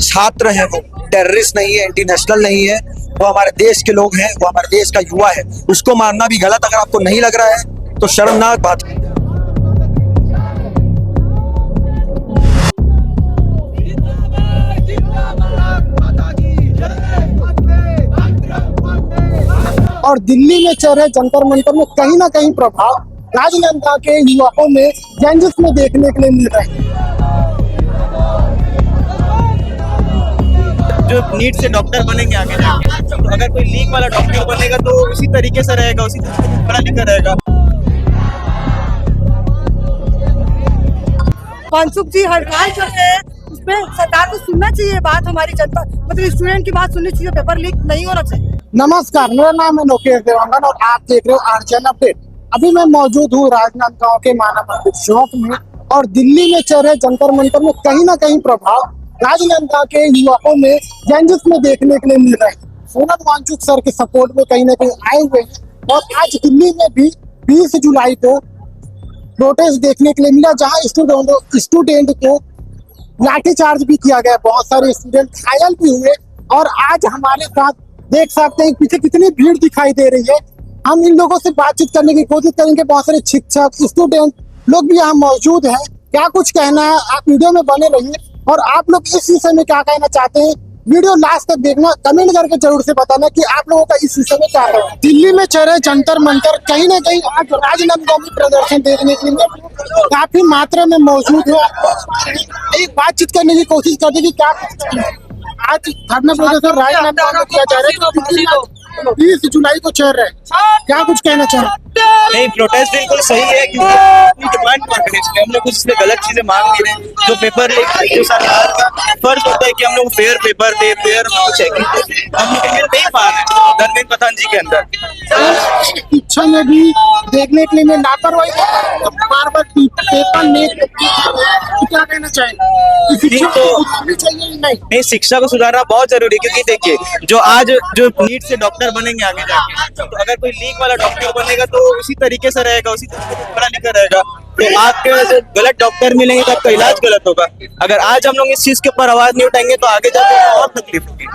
छात्र हैं, वो टेररिस्ट नहीं है, इंटरनेशनल नहीं है, वो हमारे देश के लोग हैं, वो हमारे देश का युवा है। उसको मारना भी गलत अगर आपको नहीं लग रहा है तो शर्मनाक बात है। और दिल्ली में चल रहे जंतर मंतर में कहीं ना कहीं प्रभाव राजनांदगांव के युवाओं में जंजिस में देखने के लिए मिल रहा है। जो नीट से डॉक्टर बनेंगे आगे जाके, तो अगर कोई लीग वाला डॉक्टर बनेगा तो उसी तरीके से रहेगा, उसी तरीके से पढ़ा लिखा रहेगा। मनसुख जी हड़ताल कर रहे हैं, उसमें सरकार को सुनना चाहिए बात, हमारी जनता मतलब स्टूडेंट की बात सुननी चाहिए, पेपर लीक नहीं होना चाहिए। नमस्कार, मेरा नाम है लोकेश देवांगन और आप देख रहे हो आरजन अपडेट। अभी मैं मौजूद हूँ राजनांदगांव के मानव मंदिर चौक में और दिल्ली में चल रहे जंतर मंतर में कहीं ना कहीं प्रभाव राजनांदगांव के युवाओं में जंजिस में देखने के लिए मिल रहा है। सोनम वांगचुक सर के सपोर्ट में कहीं ना कहीं आए हुए हैं और आज दिल्ली में भी 20 जुलाई को प्रोटेस्ट देखने के लिए मिला, जहां स्टूडेंट को लाठीचार्ज भी किया गया, बहुत सारे स्टूडेंट घायल भी हुए। और आज हमारे साथ देख सकते हैं पीछे कितनी भीड़ दिखाई दे रही है। हम इन लोगों से बातचीत करने की कोशिश करेंगे, बहुत सारे शिक्षक स्टूडेंट लोग भी यहाँ मौजूद हैं। क्या कुछ कहना है, आप वीडियो में बने रहिए और आप लोग इस विषय में क्या कहना चाहते हैं वीडियो लास्ट तक देखना, कमेंट करके जरूर से बताना कि आप लोगों का इस विषय में क्या है। दिल्ली में चल रहे जंतर मंतर कहीं ना कहीं आज राजनांदगांव में प्रदर्शन देखने के लिए काफी मात्रा में मौजूद है। एक बातचीत करने की कोशिश करते कि क्या आज धरना प्रदर्शन राजनांदगांव में किया जा रहा है, 20 जुलाई को चल रहा है, क्या कुछ कहना चाहें? नहीं, प्रोटेस्ट बिल्कुल सही है क्योंकि अपनी डिमांड मांग रहे हैं, हम लोग कुछ इसमें गलत चीजें मांग नहीं रहे। जो पेपर लीक, जो सरकार का फर्ज होता है कि हम लोग फेयर पेपर दे, फेयर चेकिंग, हम लोग नहीं पा रहे धर्मेंद्र प्रधान जी के अंदर। शिक्षा में भी देखने के लिए लापरवाही, बार बार पेपर लीक, क्या कहना चाहेंगे? शिक्षा को सुधारनी चाहिए नहीं? शिक्षा को सुधारना बहुत जरूरी है क्योंकि देखिए जो नीट से डॉक्टर बनेंगे आगे जाके, तो अगर कोई लीग वाला डॉक्टर बनेगा तो उसी तरीके से रहेगा, उसी तरीके से पढ़ा लिखा रहेगा। तो आपके जो गलत डॉक्टर मिलेंगे तो आपका इलाज गलत होगा। अगर आज हम लोग इस चीज के ऊपर आवाज नहीं उठाएंगे तो आगे जाकर और तकलीफ होगी।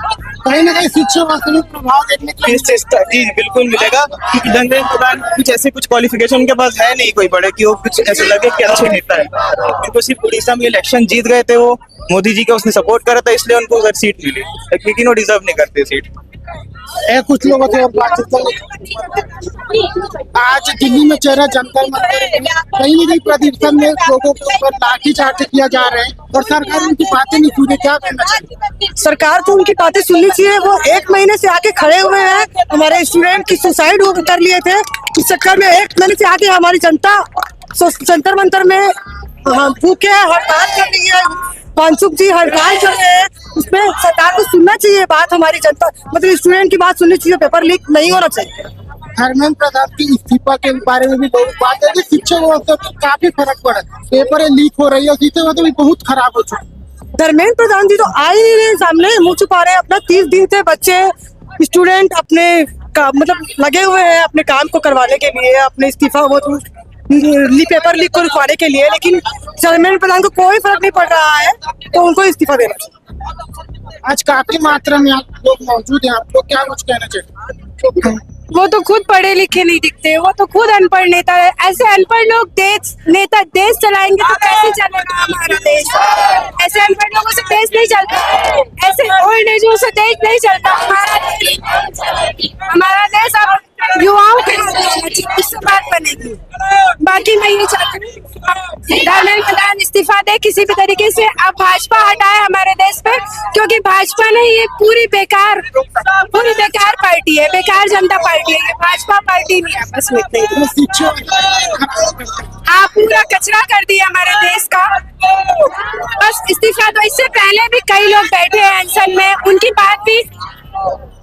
कहीं ना कहीं शिक्षा वास्तविक प्रभाव देखने के लिए जी बिल्कुल मिलेगा क्योंकि धर्मेंद्र प्रधान कुछ ऐसे कुछ क्वालिफिकेशन उनके पास है नहीं कोई बड़े कि वो कुछ ऐसे लगे कि अच्छे नेता है। उनको सिर्फ उड़ीसा में इलेक्शन जीत गए थे, वो मोदी जी का उसने सपोर्ट करा था, इसलिए उनको उधर सीट मिली, लेकिन वो डिजर्व नहीं करते सीट। कुछ लोगों से और बातचीत करें। आज दिल्ली में चल रहा जंतर मंतर कहीं ना कहीं प्रदर्शन में लोगों के ऊपर लाठीचार्ज किया जा रहा है और सरकार उनकी बातें नहीं सुने, क्या कहना चाहिए? सरकार को उनकी बातें सुननी चाहिए। वो 1 महीने से आके खड़े हुए हैं, हमारे स्टूडेंट की सुसाइड कर लिए थे, इस चक्कर में 1 महीने से आके हमारी जनता जंतर मंतर में भूखे हड़ताल कर रही है। मनसुख जी हड़ताल कर रहे हैं, उसमें सरकार को सुनना चाहिए बात, हमारी जनता मतलब स्टूडेंट की बात सुननी चाहिए, पेपर लीक नहीं होना चाहिए। धर्मेंद्र प्रधान की इस्तीफा के बारे में भी लोग बात है कि शिक्षा व्यवस्था पर काफी फर्क पड़ा, पेपर लीक हो रही है, शिक्षा व्यवस्था भी बहुत खराब हो चुकी। धर्मेंद्र प्रधान जी तो आ ही नहीं रहे सामने, मुंह छुपा रहे हैं अपना। 30 दिन से बच्चे स्टूडेंट अपने मतलब लगे हुए हैं अपने काम को करवाने के लिए, अपने इस्तीफा पेपर लीक को रुकवाने के लिए, लेकिन धर्मेंद्र प्रधान को कोई फर्क नहीं पड़ रहा है, तो उनको इस्तीफा देना चाहिए। आज काफी मात्रा में आप लोग मौजूद हैं, आप लोग क्या कुछ कहना चाहिए? वो तो खुद पढ़े लिखे नहीं दिखते, वो तो खुद अनपढ़ नेता है। ऐसे अनपढ़ लोग देश चलाएंगे तो कैसे चलेगा हमारा देश? ऐसे अनपढ़ लोगों से देश नहीं चलता, ऐसे ओल्ड एजों से देश नहीं चलता। हमारा देश अब युवाओं के इससे बात बनेगी, बाकी मैं ये चाहती हूँ धर्मेंद्र प्रधान इस्तीफा दे किसी भी तरीके से। अब भाजपा हटाए हमारे देश पे, क्योंकि भाजपा नहीं, ये पूरी बेकार पार्टी है, बेकार जनता पार्टी है, ये भाजपा पार्टी नहीं है। आपस में आप पूरा कचरा कर दिया हमारे देश का, बस इस्तीफा दो। इससे पहले भी कई लोग बैठे हैं अनशन में,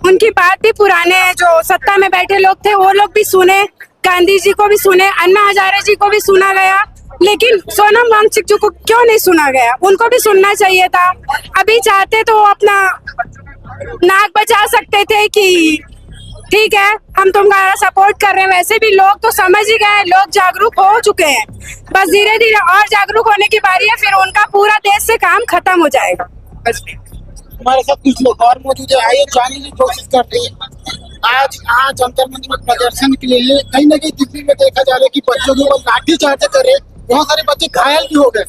उनकी बात भी पुराने जो सत्ता में बैठे लोग थे वो लोग भी सुने, गांधी जी को भी सुने, अन्ना हजारे जी को भी सुना गया, लेकिन सोनम वांगचुक जी को क्यों नहीं सुना गया? उनको भी सुनना चाहिए था। अभी चाहते तो वो अपना नाक बचा सकते थे कि ठीक है हम तुम्हारा सपोर्ट कर रहे हैं। वैसे भी लोग तो समझ ही गए, लोग जागरूक हो चुके हैं, बस धीरे धीरे और जागरूक होने की बारी है, फिर उनका पूरा देश से काम खत्म हो जाएगा। हमारे साथ कुछ लोग और मौजूद है, आइए जानने की कोशिश करते हैं। आज यहाँ जंतर मंतर में प्रदर्शन के लिए कहीं ना कहीं दिल्ली में देखा जा रहा है कि बच्चों के ऊपर लाठी चार्ज करे, बहुत सारे बच्चे घायल भी हो गए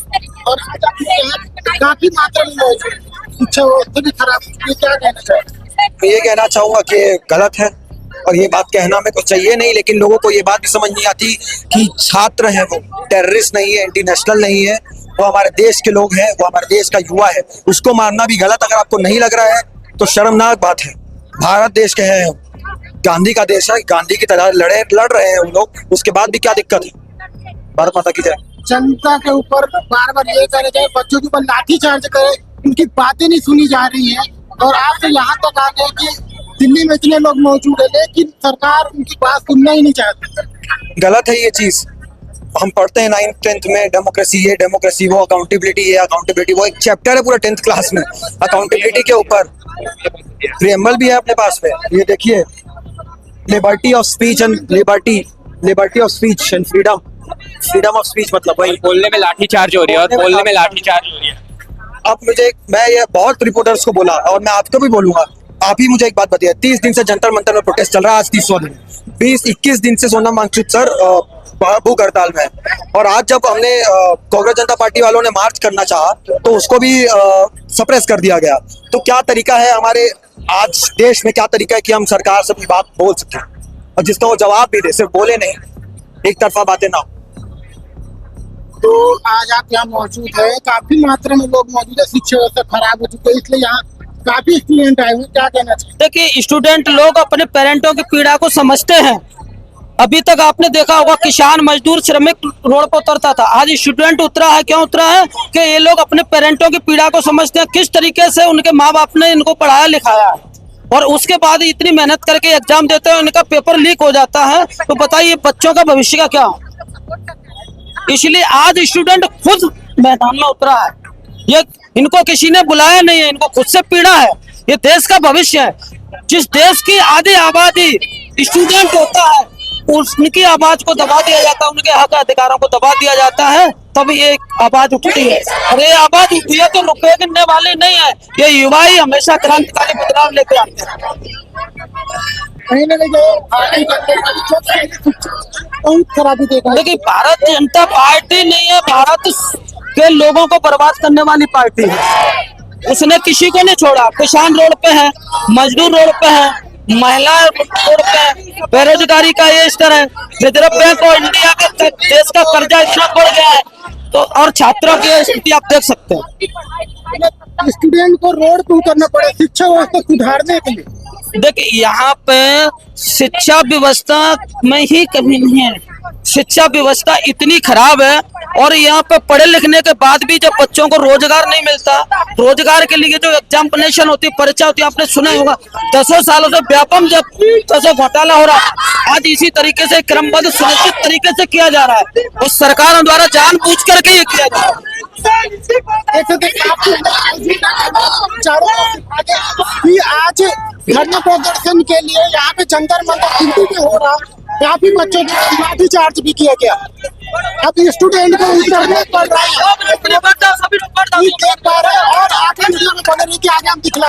और आज आपके यहाँ काफी मात्रा में मौजूद है। शिक्षा व्यवस्था भी खराब है, ये क्या कहना चाहिए? मैं ये कहना चाहूंगा कि गलत है और ये बात कहना मेरे को चाहिए नहीं, लेकिन लोगों को ये बात भी समझ नहीं आती कि छात्र हैं, वो टेररिस्ट नहीं है, इंटरनेशनल नहीं है, वो हमारे देश के लोग हैं, वो हमारे देश का युवा है, उसको मारना भी गलत अगर आपको नहीं लग रहा है तो शर्मनाक बात है। भारत देश के हैं, गांधी का देश है, गांधी की तरह लड़ रहे हैं वो लोग, उसके बाद भी क्या दिक्कत है। भारत माता की जय। जनता के ऊपर बार बार ये करे जाए, बच्चों के ऊपर लाठी चार्ज करे, उनकी बातें नहीं सुनी जा रही है और आप तो यहाँ तक आ गए कि दिल्ली में इतने लोग मौजूद है लेकिन सरकार उनकी बात सुनना ही नहीं चाहती। गलत है ये चीज। हम पढ़ते हैं 9th 10th में, डेमोक्रेसी ये डेमोक्रेसी वो, अकाउंटेबिलिटी ये अकाउंटेबिलिटी वो, एक चैप्टर है पूरा 10th क्लास में अकाउंटेबिलिटी के ऊपर। प्रियम्बल भी है अपने पास में, ये देखिए, liberty of speech and liberty of speech and freedom of speech, मतलब वही बोलने में लाठीचार्ज हो रही है और बोलने में लाठीचार्ज हो रही है। अब मैं ये बहुत रिपोर्टर्स को बोला और मैं आपको भी बोलूंगा, आप ही मुझे एक बात बताइए, 30 दिन से जंतर मंतर में प्रोटेस्ट चल रहा है, आज 30वां दिन, 20-21 दिन से सोनम वांगचुक सर भूख हड़ताल में है और आज जब हमने कांग्रेस जनता पार्टी वालों ने मार्च करना चाहा तो उसको भी सप्रेस कर दिया गया। तो क्या तरीका है हमारे आज देश में, क्या तरीका है कि हम सरकार से अपनी बात बोल सकते हैं और जिसका वो जवाब भी दे, सिर्फ बोले नहीं, एक तरफा बातें ना हो। तो आज आप यहाँ मौजूद है, काफी मात्रा में लोग मौजूद है, शिक्षा व्यवस्था खराब हो चुकी है, इसलिए यहाँ काफी स्टूडेंट आए हुए, क्या कहना चाहिए? देखिए, स्टूडेंट लोग अपने पेरेंटों की पीड़ा को समझते हैं। अभी तक आपने देखा होगा किसान मजदूर श्रमिक रोड पर उतरता था, आज स्टूडेंट उतरा है। क्यों उतरा है? कि ये लोग अपने पेरेंटों की पीड़ा को समझते हैं, किस तरीके से उनके माँ बाप ने इनको पढ़ाया लिखाया है और उसके बाद इतनी मेहनत करके एग्जाम देते हैं, उनका पेपर लीक हो जाता है। तो बताइए बच्चों का भविष्य का क्या? इसलिए आज स्टूडेंट खुद मैदान में उतरा है। ये इनको किसी ने बुलाया नहीं है, इनको खुद से पीड़ा है। ये देश का भविष्य है। जिस देश की आधी आबादी स्टूडेंट होता है, उनकी आवाज को दबा दिया जाता है, उनके हक अधिकारों को दबा दिया जाता है, तब ये आवाज उठती है। और ये आवाज उठी है तो रुकने वाले नहीं है। ये युवा ही हमेशा क्रांतिकारी बदलाव लेके आते हैं। कहीं ना कहीं बहुत खराबी देखा। देखिए, भारत जनता पार्टी नहीं है, भारत के लोगों को बर्बाद करने वाली पार्टी है। उसने किसी को नहीं छोड़ा। किसान रोड पे है, मजदूर रोड पे है, महिला रोड पे है, बेरोजगारी का ये स्तर है। रिजर्व बैंक और इंडिया के देश का कर्जा इतना बढ़ गया है तो और छात्रों की स्थिति आप देख सकते हैं। स्टूडेंट को रोड पे उतरना पड़े शिक्षा व्यवस्था सुधारने के लिए। देखिए, यहाँ पे शिक्षा व्यवस्था में ही कमी नहीं है। शिक्षा व्यवस्था इतनी खराब है और यहाँ पे पढ़े लिखने के बाद भी जब बच्चों को रोजगार नहीं मिलता, रोजगार के लिए जो एग्जामिनेशन होती है, परीक्षा होती है, आपने सुना होगा 10 सालों से व्यापम जब घोटाला हो रहा है, आज इसी तरीके से क्रमबद्ध सुनिश्चित तरीके से किया जा रहा है और सरकारों द्वारा जानबूझ करके ये किया जा रहा है। कि आज धरना प्रदर्शन के लिए यहाँ पे जंतर मंतर दिल्ली में हो रहा, यहाँ भी बच्चों को लाठी चार्ज भी किया गया। अब स्टूडेंट को उतरना पड़ रहा है और आगे बने रही कि आगे हम दिखला